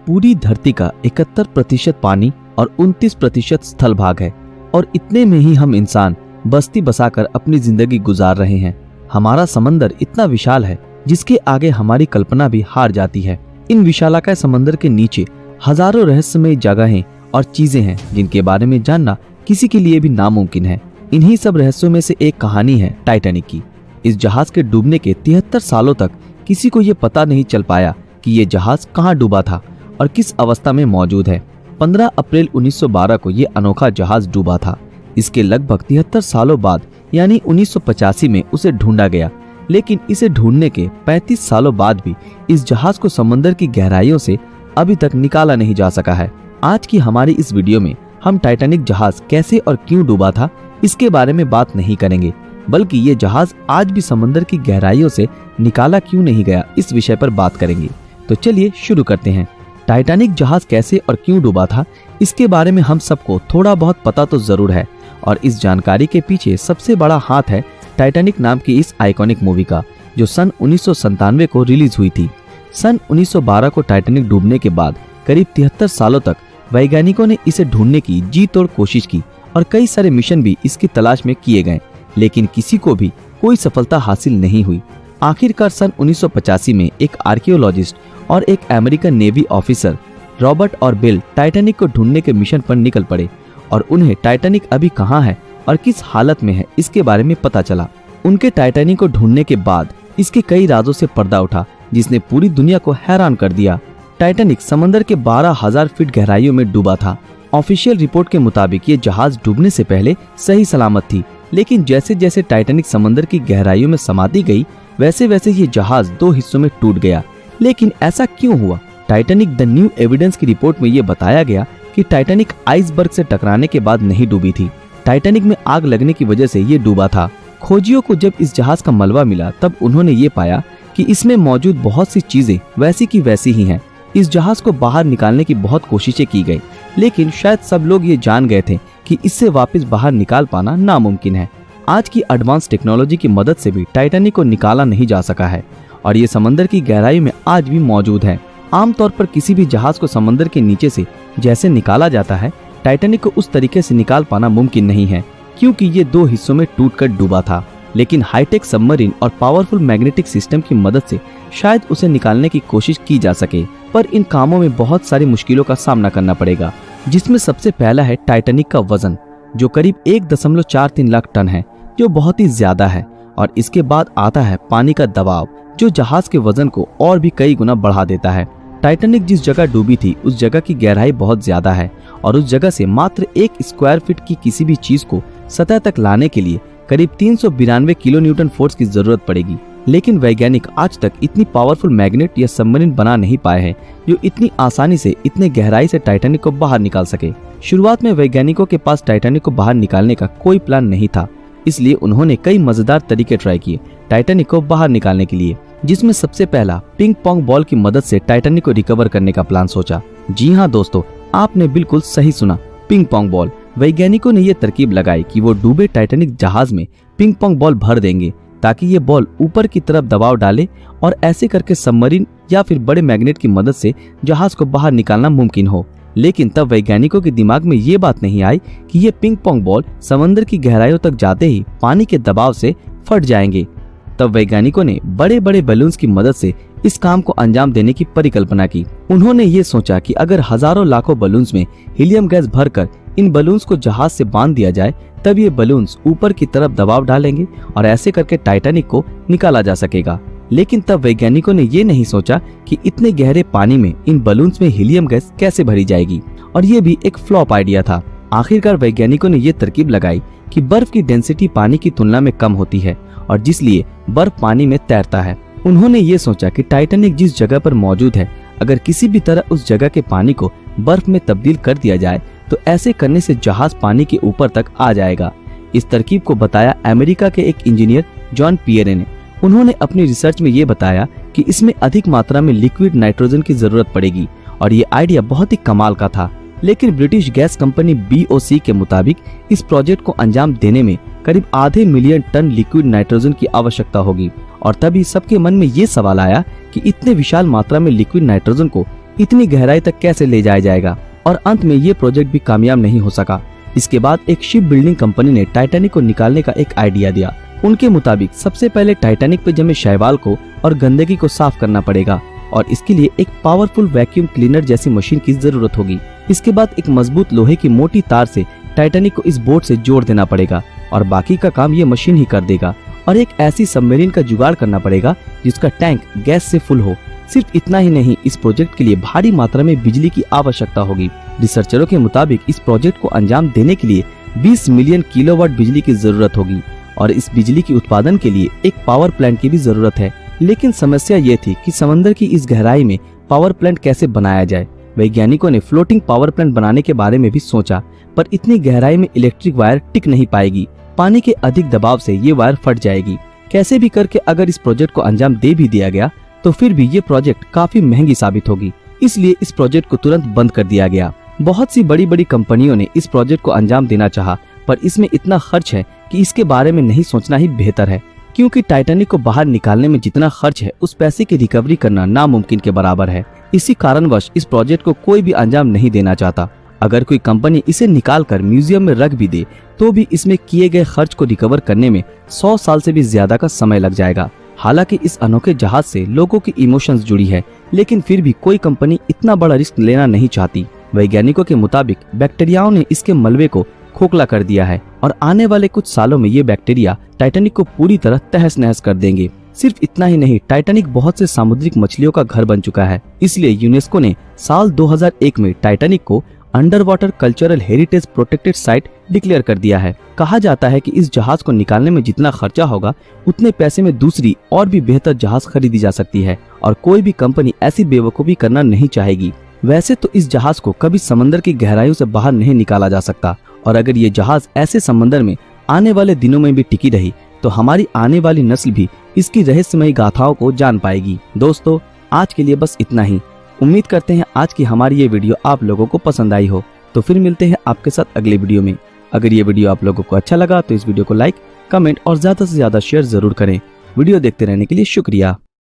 पूरी धरती का 71% पानी और 29% स्थल भाग है और इतने में ही हम इंसान बस्ती बसाकर अपनी जिंदगी गुजार रहे हैं। हमारा समंदर इतना विशाल है जिसके आगे हमारी कल्पना भी हार जाती है। इन विशालाकाय समंदर के नीचे हजारों रहस्यमय जगहें और चीजें हैं जिनके बारे में जानना किसी के लिए भी नामुमकिन है। इन्हीं सब रहस्यों में से एक कहानी है टाइटैनिक की। इस जहाज के डूबने के 73 सालों तक किसी को ये पता नहीं चल पाया कि ये जहाज कहाँ डूबा था और किस अवस्था में मौजूद है। 15 अप्रैल 1912 को ये अनोखा जहाज डूबा था। इसके लगभग 73 सालों बाद यानी 1985 में उसे ढूंढा गया, लेकिन इसे ढूंढने के 35 सालों बाद भी इस जहाज को समंदर की गहराइयों से अभी तक निकाला नहीं जा सका है। आज की हमारी इस वीडियो में हम टाइटैनिक जहाज कैसे और क्यों डूबा था इसके बारे में बात नहीं करेंगे, बल्कि ये जहाज आज भी समंदर की गहराइयों से निकाला क्यों नहीं गया इस विषय पर बात करेंगे। तो चलिए शुरू करते हैं। टाइटैनिक जहाज कैसे और क्यों डूबा था इसके बारे में हम सबको थोड़ा बहुत पता तो जरूर है, और इस जानकारी के पीछे सबसे बड़ा हाथ है टाइटैनिक नाम की इस आइकॉनिक मूवी का, जो सन 1997 को रिलीज हुई थी। सन 1912 को टाइटैनिक डूबने के बाद करीब 73 सालों तक वैज्ञानिकों ने इसे ढूंढने की जी तोड़ कोशिश की और कई सारे मिशन भी इसकी तलाश में किए गए, लेकिन किसी को भी कोई सफलता हासिल नहीं हुई। आखिरकार सन 1985 में एक आर्कियोलॉजिस्ट और एक अमेरिकन नेवी ऑफिसर रॉबर्ट और बिल टाइटैनिक को ढूंढने के मिशन पर निकल पड़े और उन्हें टाइटैनिक अभी कहाँ है और किस हालत में है इसके बारे में पता चला। उनके टाइटैनिक को ढूंढने के बाद इसके कई राजों से पर्दा उठा जिसने पूरी दुनिया को हैरान कर दिया। टाइटैनिक समंदर के 12,000 फीट गहराइयों में डूबा था। ऑफिशियल रिपोर्ट के मुताबिक ये जहाज डूबने से पहले सही सलामत थी, लेकिन जैसे जैसे टाइटैनिक समंदर की गहराइयों में समाती गई वैसे वैसे ये जहाज 2 हिस्सों में टूट गया। लेकिन ऐसा क्यों हुआ? टाइटैनिक द न्यू एविडेंस की रिपोर्ट में ये बताया गया कि टाइटैनिक आइसबर्ग से टकराने के बाद नहीं डूबी थी। टाइटैनिक में आग लगने की वजह से ये डूबा था। खोजियों को जब इस जहाज का मलबा मिला तब उन्होंने ये पाया कि इसमें मौजूद बहुत सी चीजें वैसी की वैसी ही हैं। इस जहाज को बाहर निकालने की बहुत कोशिशें की गई, लेकिन शायद सब लोग ये जान गए थे कि इससे वापस बाहर निकाल पाना नामुमकिन है। आज की एडवांस टेक्नोलॉजी की मदद से भी टाइटैनिक को निकाला नहीं जा सका है और ये समंदर की गहराई में आज भी मौजूद है। आमतौर पर किसी भी जहाज को समंदर के नीचे से जैसे निकाला जाता है, टाइटैनिक को उस तरीके से निकाल पाना मुमकिन नहीं है, क्योंकि ये 2 हिस्सों में टूटकर डूबा था। लेकिन हाईटेक सबमरीन और पावरफुल मैग्नेटिक सिस्टम की मदद से शायद उसे निकालने की कोशिश की जा सके, पर इन कामों में बहुत सारी मुश्किलों का सामना करना पड़ेगा, जिसमें सबसे पहला है टाइटैनिक का वजन, जो करीब 1.43 लाख टन है, जो बहुत ही ज्यादा है। और इसके बाद आता है पानी का दबाव, जो जहाज के वजन को और भी कई गुना बढ़ा देता है। टाइटैनिक जिस जगह डूबी थी उस जगह की गहराई बहुत ज्यादा है और उस जगह से मात्र 1 स्क्वायर फीट की किसी भी चीज को सतह तक लाने के लिए करीब 392 किलो न्यूटन फोर्स की जरूरत पड़ेगी। लेकिन वैज्ञानिक आज तक इतनी पावरफुल मैग्नेट या सबमरीन बना नहीं पाए हैं जो इतनी आसानी से इतने गहराई से टाइटैनिक को बाहर निकाल सके। शुरुआत में वैज्ञानिकों के पास टाइटैनिक को बाहर निकालने का कोई प्लान नहीं था, इसलिए उन्होंने कई मजेदार तरीके ट्राई किए टाइटैनिक को बाहर निकालने के लिए, जिसमें सबसे पहला पिंग पोंग बॉल की मदद से टाइटैनिक को रिकवर करने का प्लान सोचा। जी हाँ दोस्तों, आपने बिल्कुल सही सुना, पिंग पोंग बॉल। वैज्ञानिकों ने ये तरकीब लगाई कि वो डूबे टाइटैनिक जहाज में पिंग पोंग बॉल भर देंगे ताकि ये बॉल ऊपर की तरफ दबाव डाले और ऐसे करके सबमरीन या फिर बड़े मैग्नेट की मदद से जहाज को बाहर निकालना मुमकिन हो। लेकिन तब वैज्ञानिकों के दिमाग में ये बात नहीं आई कि ये पिंग पोंग बॉल समंदर की गहराइयों तक जाते ही पानी के दबाव से फट जाएंगे। तब वैज्ञानिकों ने बड़े बड़े बैलून्स की मदद से इस काम को अंजाम देने की परिकल्पना की। उन्होंने ये सोचा कि अगर हजारों लाखों बलून्स में हीलियम गैस भरकर इन बलून्स को जहाज से बांध दिया जाए तब ये बलून्स ऊपर की तरफ दबाव डालेंगे और ऐसे करके टाइटैनिक को निकाला जा सकेगा। लेकिन तब वैज्ञानिकों ने ये नहीं सोचा कि इतने गहरे पानी में इन बलून्स में हीलियम गैस कैसे भरी जाएगी, और ये भी एक फ्लॉप आइडिया था। आखिरकार वैज्ञानिकों ने ये तरकीब लगाई कि बर्फ की डेंसिटी पानी की तुलना में कम होती है और जिसलिए बर्फ पानी में तैरता है। उन्होंने ये सोचा कि टाइटैनिक जिस जगह पर मौजूद है, अगर किसी भी तरह उस जगह के पानी को बर्फ में तब्दील कर दिया जाए तो ऐसे करने से जहाज पानी के ऊपर तक आ जाएगा। इस तरकीब को बताया अमेरिका के एक इंजीनियर जॉन पियरे ने। उन्होंने अपनी रिसर्च में ये बताया कि इसमें अधिक मात्रा में लिक्विड नाइट्रोजन की जरूरत पड़ेगी और ये आइडिया बहुत ही कमाल का था। लेकिन ब्रिटिश गैस कंपनी BOC के मुताबिक इस प्रोजेक्ट को अंजाम देने में करीब आधे मिलियन टन लिक्विड नाइट्रोजन की आवश्यकता होगी और तभी सबके मन में ये सवाल आया कि इतने विशाल मात्रा में लिक्विड नाइट्रोजन को इतनी गहराई तक कैसे ले जाया जाएगा। और अंत में ये प्रोजेक्ट भी कामयाब नहीं हो सका। इसके बाद एक शिप बिल्डिंग कंपनी ने टाइटैनिक को निकालने का एक आइडिया दिया। उनके मुताबिक सबसे पहले टाइटैनिक पे जमे शैवाल को और गंदगी को साफ करना पड़ेगा और इसके लिए एक पावरफुल वैक्यूम क्लीनर जैसी मशीन की जरूरत होगी। इसके बाद एक मजबूत लोहे की मोटी तार से टाइटैनिक को इस बोट से जोड़ देना पड़ेगा और बाकी का काम ये मशीन ही कर देगा। और एक ऐसी सबमरीन का जुगाड़ करना पड़ेगा जिसका टैंक गैस से फुल हो। सिर्फ इतना ही नहीं, इस प्रोजेक्ट के लिए भारी मात्रा में बिजली की आवश्यकता होगी। रिसर्चरों के मुताबिक इस प्रोजेक्ट को अंजाम देने के लिए 20 मिलियन किलोवाट बिजली की जरूरत होगी और इस बिजली के उत्पादन के लिए एक पावर प्लांट की भी जरूरत है। लेकिन समस्या ये थी कि समंदर की इस गहराई में पावर प्लांट कैसे बनाया जाए। वैज्ञानिकों ने फ्लोटिंग पावर प्लांट बनाने के बारे में भी सोचा, पर इतनी गहराई में इलेक्ट्रिक वायर टिक नहीं पाएगी। पानी के अधिक दबाव से ये वायर फट जाएगी। कैसे भी करके अगर इस प्रोजेक्ट को अंजाम दे भी दिया गया तो फिर भी ये प्रोजेक्ट काफी महंगी साबित होगी। इसलिए इस प्रोजेक्ट को तुरंत बंद कर दिया गया। बहुत सी बड़ी बड़ी कंपनियों ने इस प्रोजेक्ट को अंजाम देना चाहा, पर इसमें इतना खर्च है कि इसके बारे में नहीं सोचना ही बेहतर है, क्योंकि टाइटैनिक को बाहर निकालने में जितना खर्च है उस पैसे की रिकवरी करना नामुमकिन के बराबर है। इसी कारणवश इस प्रोजेक्ट को कोई भी अंजाम नहीं देना चाहता। अगर कोई कंपनी इसे निकालकर म्यूजियम में रख भी दे तो भी इसमें किए गए खर्च को रिकवर करने में 100 साल से भी ज्यादा का समय लग जाएगा। हालांकि इस अनोखे जहाज से लोगों की इमोशंस जुड़ी है, लेकिन फिर भी कोई कंपनी इतना बड़ा रिस्क लेना नहीं चाहती। वैज्ञानिकों के मुताबिक बैक्टीरियाओं ने इसके मलबे को खोखला कर दिया है और आने वाले कुछ सालों में ये बैक्टीरिया टाइटैनिक को पूरी तरह तहस नहस कर देंगे। सिर्फ इतना ही नहीं, टाइटैनिक बहुत से सामुद्रिक मछलियों का घर बन चुका है। इसलिए यूनेस्को ने साल 2001 में टाइटैनिक को under water cultural heritage protected site declare कर दिया है। कहा जाता है कि इस जहाज को निकालने में जितना खर्चा होगा उतने पैसे में दूसरी और भी बेहतर जहाज खरीदी जा सकती है और कोई भी कंपनी ऐसी बेवकूफी करना नहीं चाहेगी। वैसे तो इस जहाज को कभी समंदर की गहराइयों से बाहर नहीं निकाला जा सकता और अगर ये जहाज ऐसे समंदर में आने वाले दिनों में भी टिकी रही तो हमारी आने वाली नस्ल भी इसकी रहस्यमयी गाथाओं को जान पाएगी। दोस्तों, आज के लिए बस इतना ही। उम्मीद करते हैं आज की हमारी ये वीडियो आप लोगों को पसंद आई हो। तो फिर मिलते हैं आपके साथ अगले वीडियो में। अगर ये वीडियो आप लोगों को अच्छा लगा तो इस वीडियो को लाइक, कमेंट और ज्यादा से ज्यादा शेयर जरूर करें। वीडियो देखते रहने के लिए शुक्रिया।